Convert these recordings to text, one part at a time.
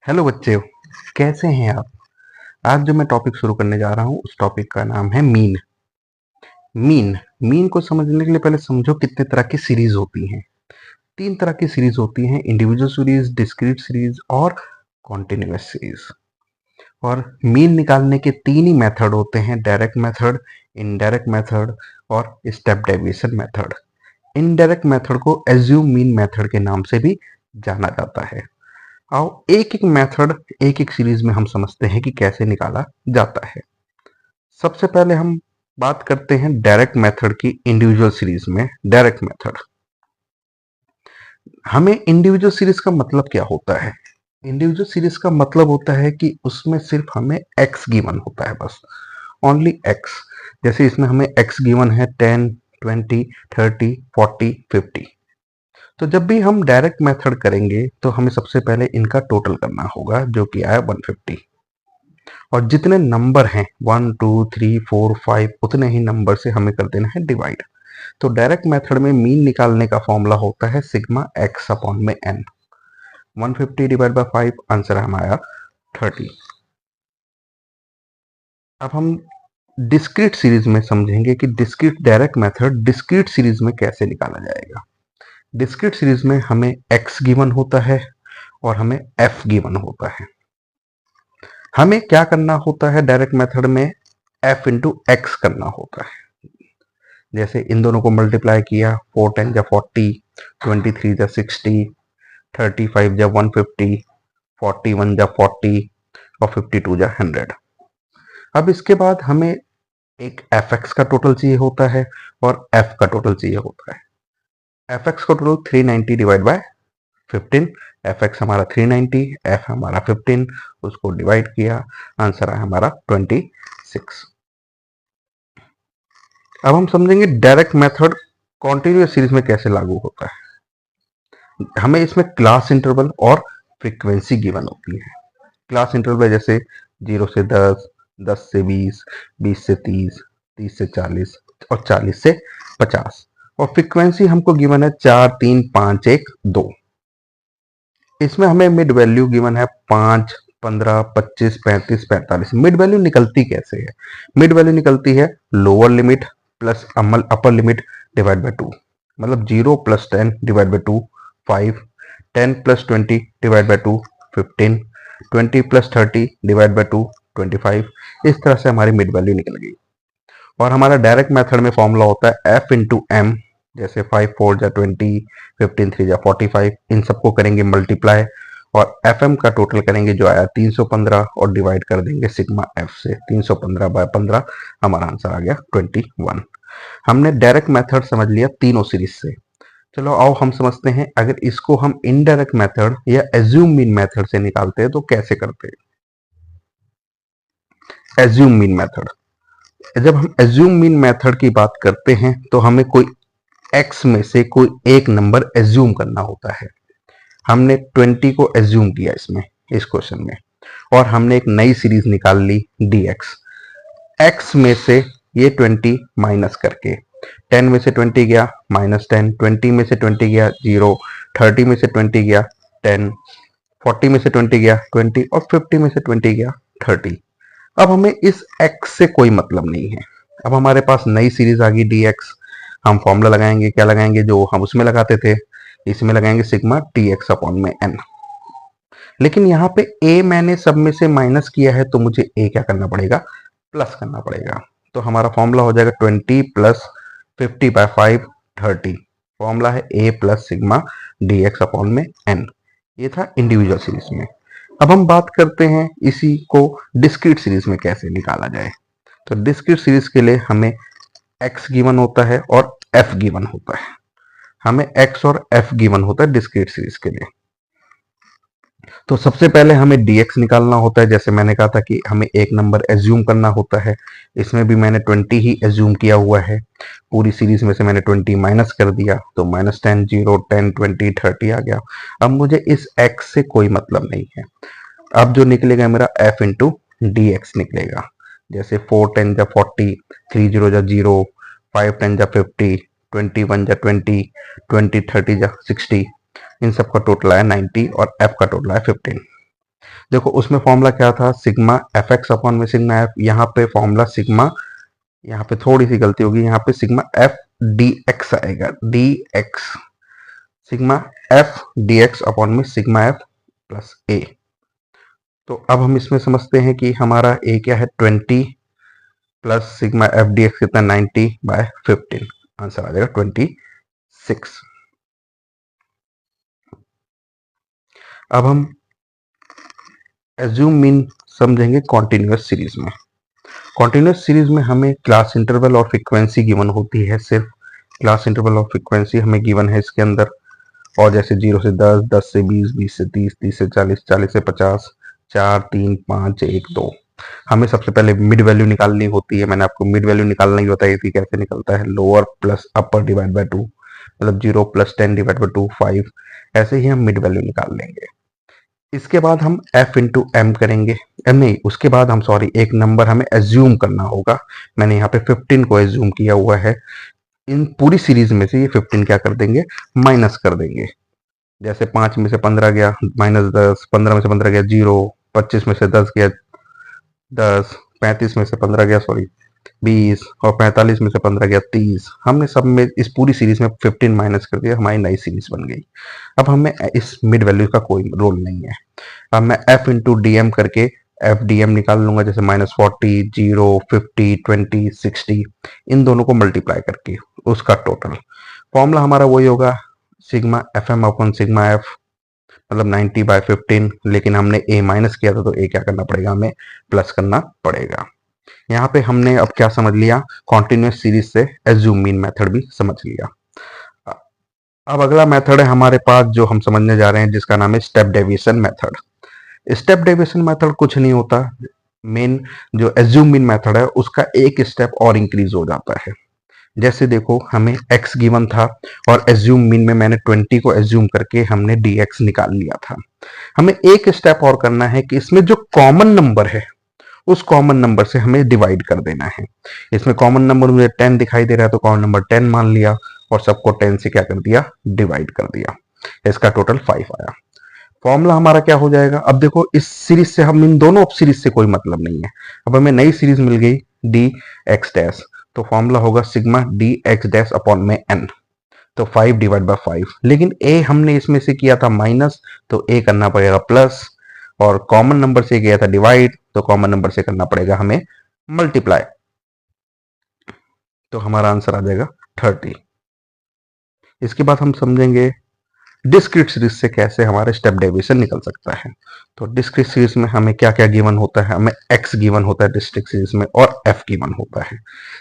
Hello बच्चे, कैसे हैं आप। आज जो मैं टॉपिक शुरू करने जा रहा हूँ उस टॉपिक का नाम है मीन। मीन को समझने के लिए पहले समझो कितने तरह की सीरीज होती हैं। तीन तरह की सीरीज होती हैं: इंडिविजुअल सीरीज, डिस्क्रीट सीरीज और कॉन्टिन्यूअस सीरीज। और मीन निकालने के तीन ही मेथड होते हैं: डायरेक्ट मेथड, इनडायरेक्ट मेथड और step deviation method. Indirect method को एज्यूम मीन मेथड के नाम से भी जाना जाता है। आओ एक एक मेथड, एक एक सीरीज में हम समझते हैं कि कैसे निकाला जाता है। सबसे पहले हम बात करते हैं डायरेक्ट मेथड की। इंडिविजुअल सीरीज में डायरेक्ट मेथड, हमें इंडिविजुअल सीरीज का मतलब क्या होता है। इंडिविजुअल सीरीज का मतलब होता है कि उसमें सिर्फ हमें एक्स गिवन होता है, बस ओनली एक्स। जैसे इसमें हमें एक्स गिवन है 10, 20, 30, 40, 50। तो जब भी हम डायरेक्ट मेथड करेंगे तो हमें सबसे पहले इनका टोटल करना होगा, जो कि आया 150। और जितने नंबर हैं 1 2 3 4 5, उतने ही नंबर से हमें कर देना है डिवाइड। तो डायरेक्ट मेथड में मीन निकालने का फॉर्मूला होता है सिग्मा एक्स अपॉन में एन। 150 डिवाइड बाय 5, आंसर हमारा 30। अब हम डिस्क्रीट सीरीज में समझेंगे कि discrete direct method discrete series में कैसे निकाला जाएगा। डिस्क्रीट सीरीज में हमें x गिवन होता है और हमें f गिवन होता है। हमें क्या करना होता है डायरेक्ट मेथड में, f इंटू एक्स करना होता है। जैसे इन दोनों को मल्टीप्लाई किया, 4 10 जा 40, 23 जा 60, 35 जा 150, 41 जा 40 और 52 जा 100। अब इसके बाद हमें एक एफ एक्स का टोटल चाहिए होता है और एफ का टोटल चाहिए होता है। एफ एक्स का total 390 divide by 15। F x हमारा 390, एफ हमारा 15, उसको डिवाइड किया, आंसर है हमारा 26। अब हम समझेंगे डायरेक्ट मेथड कॉन्टिन्यूअस सीरीज में कैसे लागू होता है। हमें इसमें क्लास इंटरवल और फ्रीक्वेंसी गिवन होती है। क्लास इंटरवल जैसे 0 से 10, 10 से 20, 20 से 30, 30 से 40 और 40 से 50। और फ्रीक्वेंसी हमको गिवन है 4 3 5 1 2। इसमें हमें मिड वैल्यू गिवन है 5, 15, 25, 35, 45। मिड वैल्यू निकलती कैसे है? मिड वैल्यू निकलती है lower limit plus upper limit divide by 2। मतलब 0 plus 10 divide by 2 5, 10 plus 20 divide by 2 15, 20 plus 30 divide by 2 25। इस तरह से हमारी मिड वैल्यू निकल गई। और हमारा डायरेक्ट मेथड में फॉर्मूला होता है एफ इंटू एम। जैसे 5 4 जा 20, 15 3 जा 45, इन सबको करेंगे मल्टीप्लाई और एफ एम का टोटल करेंगे जो आया 315 और डिवाइड कर देंगे सिग्मा एफ से। 315 बाय 15, हमारा आंसर आ गया 21। हमने डायरेक्ट मेथड समझ लिया तीनों सीरीज से। चलो आओ हम समझते हैं अगर इसको हम इनडायरेक्ट मेथड या एज्यूम मीन मेथड से निकालते हैं तो कैसे करते हैं। एज्यूम मीन मेथड, जब हम एज्यूम मीन मेथड की बात करते हैं तो हमें कोई x में से कोई एक नंबर एज्यूम करना होता है। हमने 20 को एज्यूम किया इसमें, इस क्वेश्चन में, और हमने एक नई सीरीज निकाल ली dx। x में से ये 20 माइनस करके, 10 में से 20 गया -10, 20 में से 20 गया 0, 30 में से 20 गया 10, 40 में से 20 गया 20 और 50 में से 20 गया 30। अब हमें इस x से कोई मतलब नहीं है। अब हमारे पास नई सीरीज आ गई dx। हम फॉर्मूला लगाएंगे, क्या लगाएंगे जो हम उसमें लगाते थे, इसमें लगाएंगे सिग्मा dx अपॉन में n। लेकिन यहाँ पे a मैंने सब में से माइनस किया है तो मुझे a क्या करना पड़ेगा, प्लस करना पड़ेगा। तो हमारा फॉर्मूला हो जाएगा 20 प्लस 50 बाय 5 30। फॉर्मूला है a plus sigma dx upon में n। ये था इंडिविजुअल सीरीज में। अब हम बात करते हैं इसी को डिस्क्रीट सीरीज में कैसे निकाला जाए। तो डिस्क्रीट सीरीज के लिए हमें x गिवन होता है और f गिवन होता है। हमें x और f गिवन होता है डिस्क्रीट सीरीज के लिए। तो सबसे पहले हमें dx निकालना होता है। जैसे मैंने कहा था कि हमें एक नंबर एज्यूम करना होता है, इसमें भी मैंने 20 ही एज्यूम किया हुआ है। पूरी सीरीज में से मैंने 20 माइनस कर दिया तो -10, 0, 10, 20, 30 आ गया। अब मुझे इस x से कोई मतलब नहीं है। अब जो निकलेगा मेरा f इंटू डी एक्स निकलेगा। जैसे 4 10 जा 40, 3 0 जा 0, 5 10 जा 50, 21 जा 20, 20 30 जा 60। इन सब का टोटल आया 90 और f का टोटल आया 15। देखो उसमें फॉर्मूला क्या था, सिग्मा एफ एक्स अपॉन में सिग्मा एफ। यहाँ पे फॉर्मूला सिग्मा, यहाँ पे थोड़ी सी गलती होगी, यहाँ पे सिग्मा एफ डी एक्स आएगा, D x, sigma F D x upon में सिग्मा एफ प्लस ए। तो अब हम इसमें समझते हैं कि हमारा ए क्या है 20 plus sigma F D x कितना 90/15, आंसर आ जाएगा 26। अब हम एज्यूम मीन समझेंगे कॉन्टिन्यूअस सीरीज में। कॉन्टिन्यूअस सीरीज में हमें क्लास इंटरवल और फ्रीक्वेंसी गिवन होती है, सिर्फ क्लास इंटरवल और फ्रीक्वेंसी हमें गिवन है इसके अंदर। और जैसे 0 से 10, 10 से 20, 20 से 30, 30 से 40, 40 से 50, 4, 3, 5, 1, 2। हमें सबसे पहले मिड वैल्यू निकालनी होती है। मैंने आपको मिड वैल्यू निकालना ही बताई थी, कैसे निकलता है, lower plus upper divide by 2, मतलब 0 प्लस 10 डिवाइड बाय 2 5। ऐसे ही हम मिड वैल्यू निकाल लेंगे। इसके बाद हम f इंटू एम करेंगे, एम नहीं, उसके बाद हम सॉरी एक नंबर हमें एज्यूम करना होगा। मैंने यहाँ पे 15 को एज्यूम किया हुआ है। इन पूरी सीरीज में से ये 15 क्या कर देंगे, माइनस कर देंगे। जैसे 5 में से 15 गया -10, 15 में से 15 गया 0, 25 में से 10 गया 10, 35 में से 15 गया सॉरी 20, और 45 में से 15 गया 30। हमने सब में इस पूरी सीरीज में 15 माइनस कर दिया, हमारी नई सीरीज बन गई। अब हमें इस मिड वैल्यू का कोई रोल नहीं है। अब मैं f इंटू डी एम करके एफ डी एम निकाल लूंगा, जैसे -40, 0, 50, 20, 60, इन दोनों को मल्टीप्लाई करके उसका टोटल। फॉर्मूला हमारा वही होगा, sigma F M upon sigma F, मतलब 90/15। लेकिन हमने a माइनस किया था तो a क्या करना पड़ेगा, हमें प्लस करना पड़ेगा। यहाँ पे हमने अब क्या समझ लिया, कॉन्टिन्यूस सीरीज से एज्यूम मीन मेथड भी समझ लिया। अब अगला मेथड है हमारे पास जो हम समझने जा रहे हैं, जिसका नाम है step deviation method. Step deviation method कुछ नहीं होता, मेन जो एज्यूम मीन मेथड है उसका एक स्टेप और इंक्रीज हो जाता है। जैसे देखो हमें x गिवन था और एज्यूम मीन में मैंने 20 को एज्यूम करके हमने dx निकाल लिया था। हमें एक स्टेप और करना है कि इसमें जो कॉमन नंबर है उस कॉमन नंबर से हमें डिवाइड कर देना है। इसमें कॉमन नंबर मुझे 10 दिखाई दे रहा है तो कॉमन नंबर 10 मान लिया और सबको 10 से क्या कर दिया, डिवाइड कर दिया। इसका टोटल 5 आया। फॉर्मूला हमारा क्या हो जाएगा, अब देखो इस सीरीज से हम इन दोनों सीरीज से कोई मतलब नहीं है। अब हमें नई सीरीज मिल गई डी एक्स डैश, तो फॉर्मूला होगा sigma D x dash upon में एन, तो 5 डिवाइड बाय 5। लेकिन ए हमने इसमें से किया था माइनस, तो ए करना पड़ेगा प्लस, और कॉमन नंबर से किया था डिवाइड, तो कॉमन नंबर से करना पड़ेगा हमें मल्टीप्लाई। तो हमारा आंसर आ जाएगा 30। इसके बाद हम समझेंगे डिस्क्रीट सीरीज से कैसे हमारे स्टेप डेविएशन निकल सकता है। तो डिस्क्रीट सीरीज में हमें क्या क्या गिवन होता है, हमें x गिवन होता है डिस्क्रीट सीरीज में और f गिवन होता है।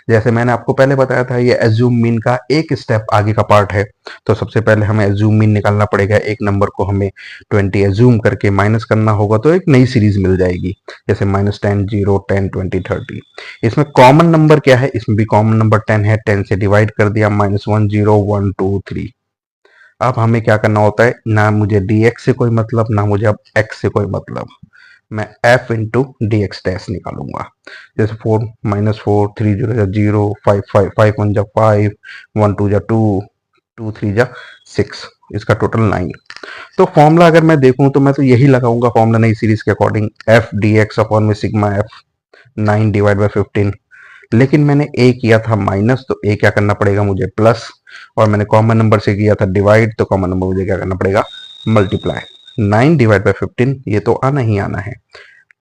जैसे मैंने आपको पहले बताया था, ये एज्यूम मीन का एक स्टेप आगे का पार्ट है। तो सबसे पहले हमें एज्यूम मीन निकालना पड़ेगा, एक नंबर को हमें 20 एज्यूम करके माइनस करना होगा तो एक नई सीरीज मिल जाएगी, जैसे -10, 0, 10, 20, 30। इसमें कॉमन नंबर क्या है, इसमें भी कॉमन नंबर 10 है, 10 से डिवाइड कर दिया, -1, 0, 1, 2, 3। अब हमें क्या करना होता है, ना मुझे dx से कोई मतलब, ना मुझे अब x से कोई मतलब, मैं f into D x dash निकालूंगा। जैसे 4 -4, 3 0 0, 5 5 5 1 जा 5, 1 2 जा 2, 2 3 जा 6, इसका टोटल 9। तो फॉर्मूला अगर मैं देखूं तो मैं तो यही लगाऊंगा फॉर्मूला नई सीरीज के according, F D x upon में सिग्मा एफ 9 डिवाइड बाई 15। लेकिन मैंने a किया था माइनस, तो a क्या करना पड़ेगा मुझे प्लस, और मैंने कॉमन नंबर से किया था डिवाइड, तो कॉमन नंबर मुझे क्या करना पड़ेगा, मल्टीप्लाई। 9 डिवाइड बाय 15 ये तो आना ही आना है,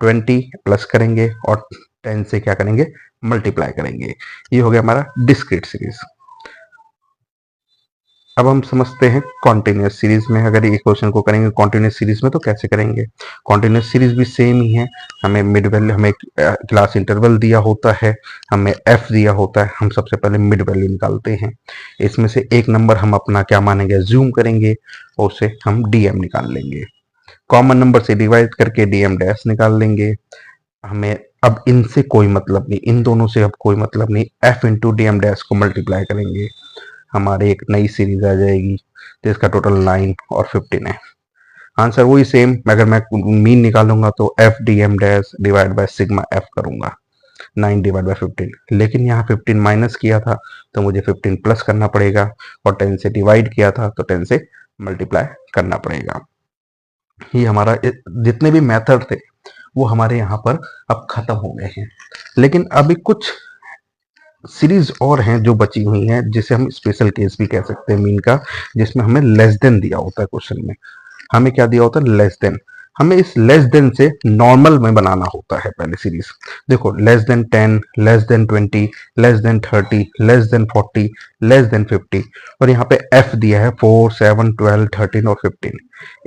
20 प्लस करेंगे और 10 से क्या करेंगे, मल्टीप्लाई करेंगे। ये हो गया हमारा डिस्क्रीट सीरीज। अब हम समझते हैं कॉन्टिन्यूस सीरीज में। अगर ये क्वेश्चन को करेंगे कॉन्टिन्यूस सीरीज में तो कैसे करेंगे। कॉन्टिन्यूस सीरीज भी सेम ही है, हमें मिड वैल्यू, हमें क्लास इंटरवल दिया होता है, हमें एफ दिया होता है। हम सबसे पहले मिड वैल्यू निकालते हैं, इसमें से एक नंबर हम अपना क्या मानेंगे, जूम करेंगे और उसे हम डीएम निकाल लेंगे। कॉमन नंबर से डिवाइड करके डीएम डैश निकाल लेंगे। हमें अब इनसे कोई मतलब नहीं, इन दोनों से अब कोई मतलब नहीं, एफ इंटू डीएम डैश को मल्टीप्लाई करेंगे, हमारे एक नई सीरीज आ जाएगी, तो इसका टोटल 9 और 15 है। आंसर वही सेम, अगर मैं मीन निकालूंगा तो F D M dash divide by sigma F करूंगा, 9 डिवाइड बाय 15। लेकिन यहाँ 15 माइनस किया था तो मुझे 15 प्लस करना पड़ेगा, और 10 से डिवाइड किया था तो 10 से मल्टीप्लाई करना पड़ेगा। ये हमारा जितने भी मेथड थे वो हमारे यहाँ पर अब खत्म हो गए हैं। लेकिन अभी कुछ सीरीज और हैं जो बची हुई हैं, जिसे हम स्पेशल केस भी कह सकते हैं मीन का, जिसमें हमें लेस देन दिया होता है क्वेश्चन में। हमें क्या दिया होता है? Less than. हमें इस लेस देन से नॉर्मल में बनाना होता है पहले सीरीज। देखो, less than 10, less than 20, less than 30, less than 40, less than 50, और यहाँ पे एफ दिया है 4, 7, 12, 13 और 15।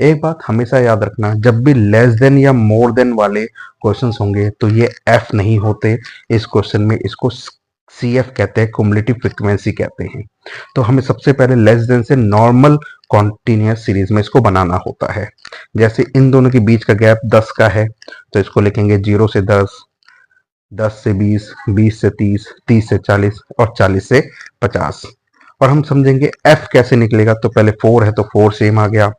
एक बात हमेशा याद रखना, जब भी लेस देन या मोर देन वाले क्वेश्चंस होंगे तो ये एफ नहीं होते इस क्वेश्चन में, इसको सी एफ कहते हैं, कुमुलेटिव फ्रीक्वेंसी कहते हैं। तो हमें सबसे पहले लेस देन से नॉर्मल कॉन्टिन्यूस सीरीज में इसको बनाना होता है। जैसे इन दोनों के बीच का गैप 10 का है, तो इसको लिखेंगे 0 से 10, 10 से 20, 20 से 30, 30 से 40 और 40 से 50। और हम समझेंगे एफ कैसे निकलेगा। तो पहले 4 है तो 4 सेम आ गया,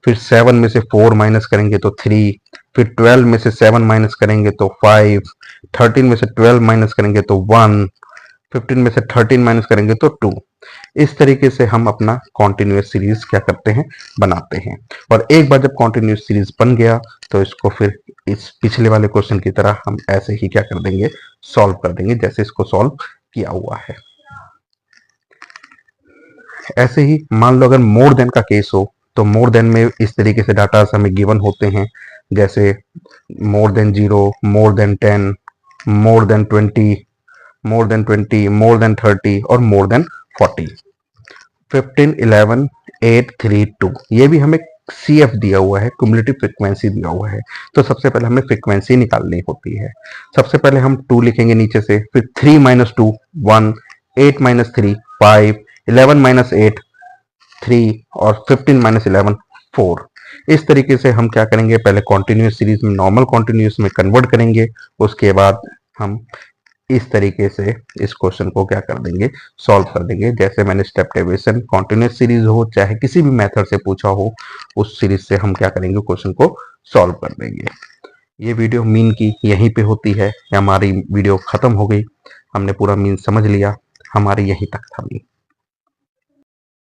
फिर 7 में से 4 माइनस करेंगे तो 3, फिर 12 में से 7 माइनस करेंगे तो 5, 13 में से 12 माइनस करेंगे तो 1, 15 में से 13 माइनस करेंगे तो 2। इस तरीके से हम अपना कॉन्टिन्यूस सीरीज क्या करते हैं? बनाते हैं। और एक बार जब कॉन्टिन्यूस सीरीज बन गया तो इसको फिर इस पिछले वाले क्वेश्चन की तरह हम ऐसे ही क्या कर देंगे? सॉल्व कर देंगे, जैसे इसको सॉल्व किया हुआ है। ऐसे ही मान लो अगर मोर देन का केस हो, तो मोर देन में इस तरीके से डाटा हमें गिवन होते हैं, जैसे more than 0, more than 10, more than 20, more than 20, more than 30 और मोर देन 40। 15, 11, 8, 3, 2, ये भी हमें सी एफ दिया हुआ है, कुमुलेटिव फ्रिक्वेंसी दिया हुआ है। तो सबसे पहले हमें फ्रिक्वेंसी निकालनी होती है। सबसे पहले हम 2 लिखेंगे नीचे से, फिर 3 माइनस 2 1, 8 माइनस 3 5, 11 माइनस 8 3 और 15 माइनस 11 4। इस तरीके से हम क्या करेंगे? पहले कॉन्टिन्यूस सीरीज में नॉर्मल कॉन्टिन्यूस में कन्वर्ट करेंगे, उसके बाद हम इस तरीके से इस क्वेश्चन को क्या कर देंगे? सॉल्व कर देंगे। जैसे मैंने स्टेप डेविएशन कॉन्टिन्यूस सीरीज हो चाहे किसी भी मेथड से पूछा हो, उस सीरीज से हम क्या करेंगे? क्वेश्चन को सॉल्व कर देंगे। ये वीडियो मीन की यहीं पे होती है। हमारी वीडियो खत्म हो गई, हमने पूरा मीन समझ लिया, हमारी यहीं तक था मीन।